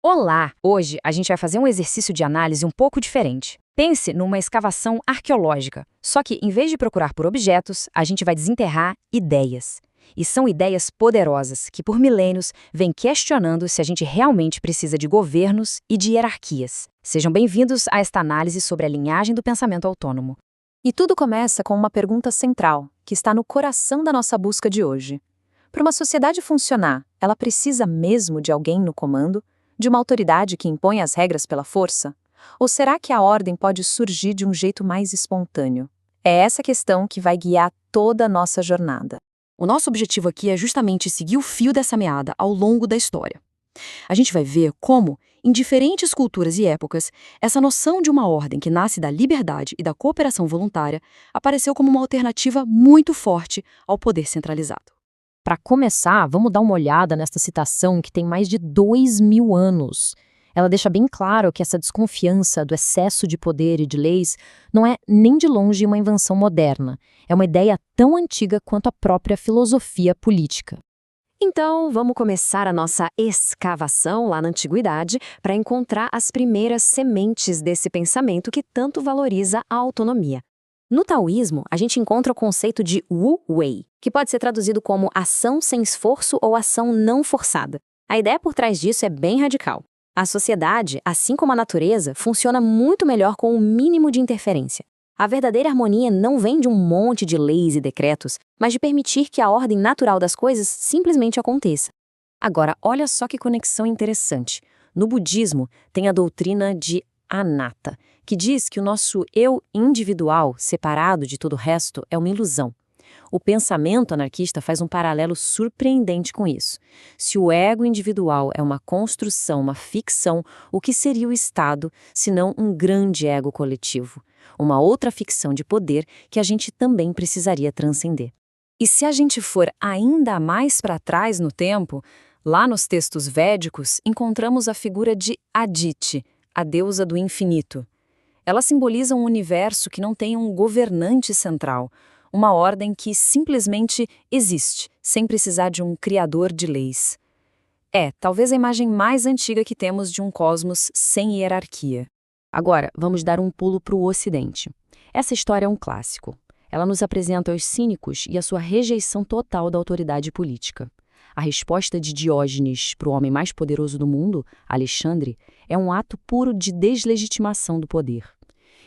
Olá! Hoje a gente vai fazer um exercício de análise um pouco diferente. Pense numa escavação arqueológica, só que em vez de procurar por objetos, a gente vai desenterrar ideias. E são ideias poderosas que por milênios vêm questionando se a gente realmente precisa de governos e de hierarquias. Sejam bem-vindos a esta análise sobre a linhagem do pensamento autônomo. E tudo começa com uma pergunta central, que está no coração da nossa busca de hoje. Para uma sociedade funcionar, ela precisa mesmo de alguém no comando? De uma autoridade que impõe as regras pela força? Ou será que a ordem pode surgir de um jeito mais espontâneo? É essa questão que vai guiar toda a nossa jornada. O nosso objetivo aqui é justamente seguir o fio dessa meada ao longo da história. A gente vai ver como, em diferentes culturas e épocas, essa noção de uma ordem que nasce da liberdade e da cooperação voluntária apareceu como uma alternativa muito forte ao poder centralizado. Para começar, vamos dar uma olhada nesta citação que tem mais de 2000 anos. Ela deixa bem claro que essa desconfiança do excesso de poder e de leis não é nem de longe uma invenção moderna. É uma ideia tão antiga quanto a própria filosofia política. Então, vamos começar a nossa escavação lá na antiguidade para encontrar as primeiras sementes desse pensamento que tanto valoriza a autonomia. No taoísmo, a gente encontra o conceito de Wu Wei, que pode ser traduzido como ação sem esforço ou ação não forçada. A ideia por trás disso é bem radical. A sociedade, assim como a natureza, funciona muito melhor com o mínimo de interferência. A verdadeira harmonia não vem de um monte de leis e decretos, mas de permitir que a ordem natural das coisas simplesmente aconteça. Agora, olha só que conexão interessante. No budismo, tem a doutrina de Anatta, que diz que o nosso eu individual, separado de todo o resto, é uma ilusão. O pensamento anarquista faz um paralelo surpreendente com isso. Se o ego individual é uma construção, uma ficção, o que seria o Estado, senão um grande ego coletivo? Uma outra ficção de poder que a gente também precisaria transcender. E se a gente for ainda mais para trás no tempo, lá nos textos védicos encontramos a figura de Aditi, a deusa do infinito. Ela simboliza um universo que não tem um governante central, uma ordem que simplesmente existe, sem precisar de um criador de leis. É, talvez a imagem mais antiga que temos de um cosmos sem hierarquia. Agora, vamos dar um pulo para o Ocidente. Essa história é um clássico. Ela nos apresenta os cínicos e a sua rejeição total da autoridade política. A resposta de Diógenes para o homem mais poderoso do mundo, Alexandre, é um ato puro de deslegitimação do poder.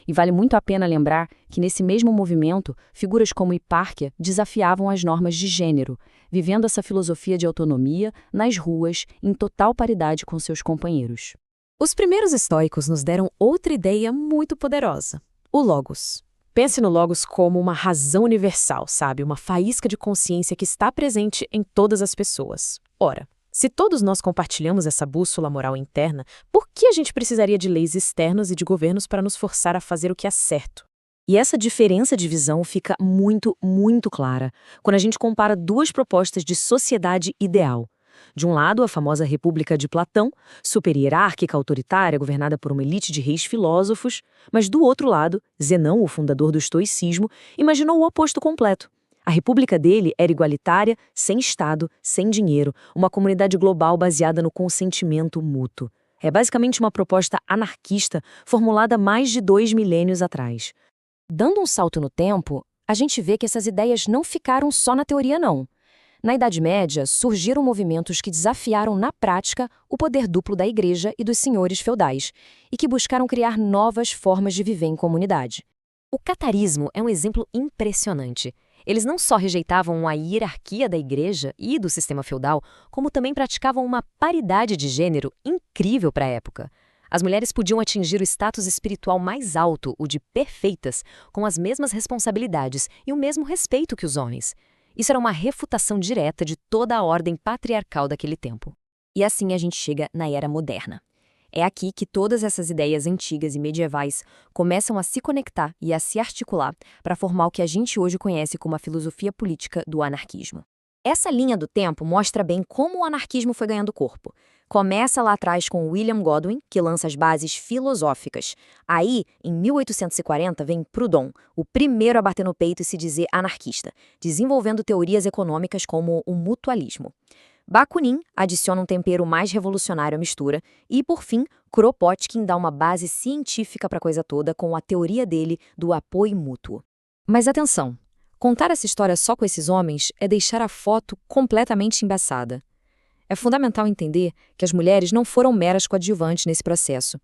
E vale muito a pena lembrar que nesse mesmo movimento, figuras como Hipárquia desafiavam as normas de gênero, vivendo essa filosofia de autonomia nas ruas, em total paridade com seus companheiros. Os primeiros estoicos nos deram outra ideia muito poderosa: o Logos. Pense no Logos como uma razão universal, sabe? Uma faísca de consciência que está presente em todas as pessoas. Ora, se todos nós compartilhamos essa bússola moral interna, por que a gente precisaria de leis externas e de governos para nos forçar a fazer o que é certo? E essa diferença de visão fica muito, muito clara quando a gente compara duas propostas de sociedade ideal. De um lado, a famosa República de Platão, super hierárquica, autoritária, governada por uma elite de reis filósofos, mas do outro lado, Zenão, o fundador do estoicismo, imaginou o oposto completo. A república dele era igualitária, sem Estado, sem dinheiro, uma comunidade global baseada no consentimento mútuo. É basicamente uma proposta anarquista formulada mais de 2 milênios atrás. Dando um salto no tempo, a gente vê que essas ideias não ficaram só na teoria, não. Na Idade Média, surgiram movimentos que desafiaram na prática o poder duplo da igreja e dos senhores feudais, e que buscaram criar novas formas de viver em comunidade. O catarismo é um exemplo impressionante. Eles não só rejeitavam a hierarquia da igreja e do sistema feudal, como também praticavam uma paridade de gênero incrível para a época. As mulheres podiam atingir o status espiritual mais alto, o de perfeitas, com as mesmas responsabilidades e o mesmo respeito que os homens. Isso era uma refutação direta de toda a ordem patriarcal daquele tempo. E assim a gente chega na Era Moderna. É aqui que todas essas ideias antigas e medievais começam a se conectar e a se articular para formar o que a gente hoje conhece como a filosofia política do anarquismo. Essa linha do tempo mostra bem como o anarquismo foi ganhando corpo. Começa lá atrás com William Godwin, que lança as bases filosóficas. Aí, em 1840, vem Proudhon, o primeiro a bater no peito e se dizer anarquista, desenvolvendo teorias econômicas como o mutualismo. Bakunin adiciona um tempero mais revolucionário à mistura e, por fim, Kropotkin dá uma base científica para a coisa toda com a teoria dele do apoio mútuo. Mas atenção, contar essa história só com esses homens é deixar a foto completamente embaçada. É fundamental entender que as mulheres não foram meras coadjuvantes nesse processo.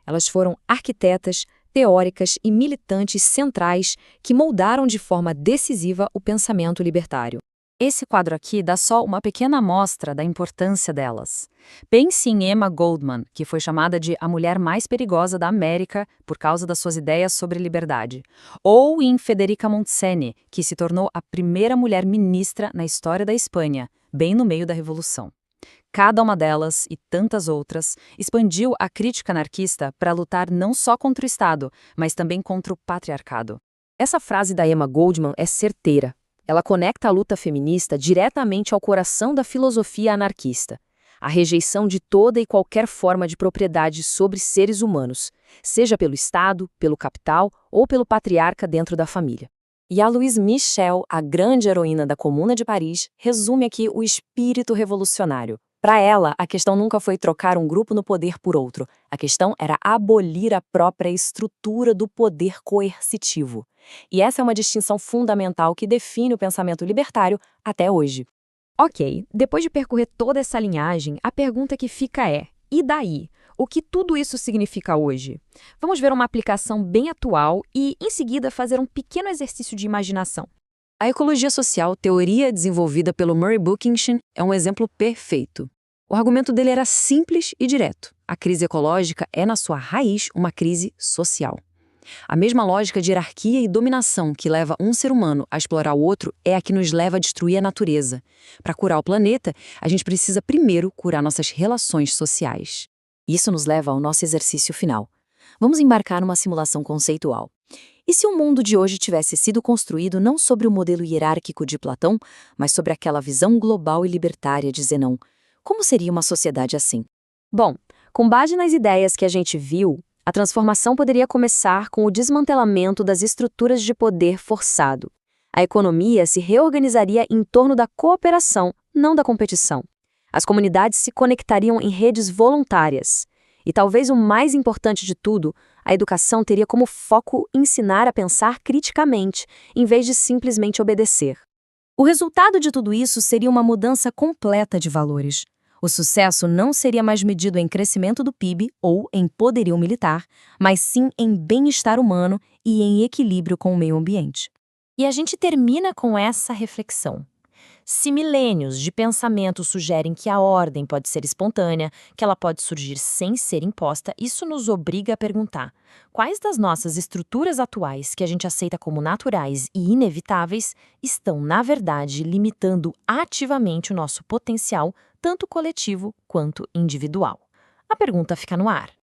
Elas foram arquitetas, teóricas e militantes centrais que moldaram de forma decisiva o pensamento libertário. Esse quadro aqui dá só uma pequena amostra da importância delas. Pense em Emma Goldman, que foi chamada de a mulher mais perigosa da América por causa das suas ideias sobre liberdade. Ou em Federica Montseny, que se tornou a primeira mulher ministra na história da Espanha, bem no meio da Revolução. Cada uma delas, e tantas outras, expandiu a crítica anarquista para lutar não só contra o Estado, mas também contra o patriarcado. Essa frase da Emma Goldman é certeira. Ela conecta a luta feminista diretamente ao coração da filosofia anarquista, a rejeição de toda e qualquer forma de propriedade sobre seres humanos, seja pelo Estado, pelo capital ou pelo patriarca dentro da família. E a Louise Michel, a grande heroína da Comuna de Paris, resume aqui o espírito revolucionário. Para ela, a questão nunca foi trocar um grupo no poder por outro. A questão era abolir a própria estrutura do poder coercitivo. E essa é uma distinção fundamental que define o pensamento libertário até hoje. Ok, depois de percorrer toda essa linhagem, a pergunta que fica é: e daí? O que tudo isso significa hoje? Vamos ver uma aplicação bem atual e, em seguida, fazer um pequeno exercício de imaginação. A ecologia social, teoria desenvolvida pelo Murray Bookchin, é um exemplo perfeito. O argumento dele era simples e direto. A crise ecológica é, na sua raiz, uma crise social. A mesma lógica de hierarquia e dominação que leva um ser humano a explorar o outro é a que nos leva a destruir a natureza. Para curar o planeta, a gente precisa primeiro curar nossas relações sociais. Isso nos leva ao nosso exercício final. Vamos embarcar numa simulação conceitual. E se o mundo de hoje tivesse sido construído não sobre o modelo hierárquico de Platão, mas sobre aquela visão global e libertária de Zenão? Como seria uma sociedade assim? Bom, com base nas ideias que a gente viu, a transformação poderia começar com o desmantelamento das estruturas de poder forçado. A economia se reorganizaria em torno da cooperação, não da competição. As comunidades se conectariam em redes voluntárias. E talvez o mais importante de tudo, a educação teria como foco ensinar a pensar criticamente, em vez de simplesmente obedecer. O resultado de tudo isso seria uma mudança completa de valores. O sucesso não seria mais medido em crescimento do PIB ou em poderio militar, mas sim em bem-estar humano e em equilíbrio com o meio ambiente. E a gente termina com essa reflexão. Se milênios de pensamento sugerem que a ordem pode ser espontânea, que ela pode surgir sem ser imposta, isso nos obriga a perguntar: quais das nossas estruturas atuais que a gente aceita como naturais e inevitáveis estão, na verdade, limitando ativamente o nosso potencial, tanto coletivo quanto individual? A pergunta fica no ar.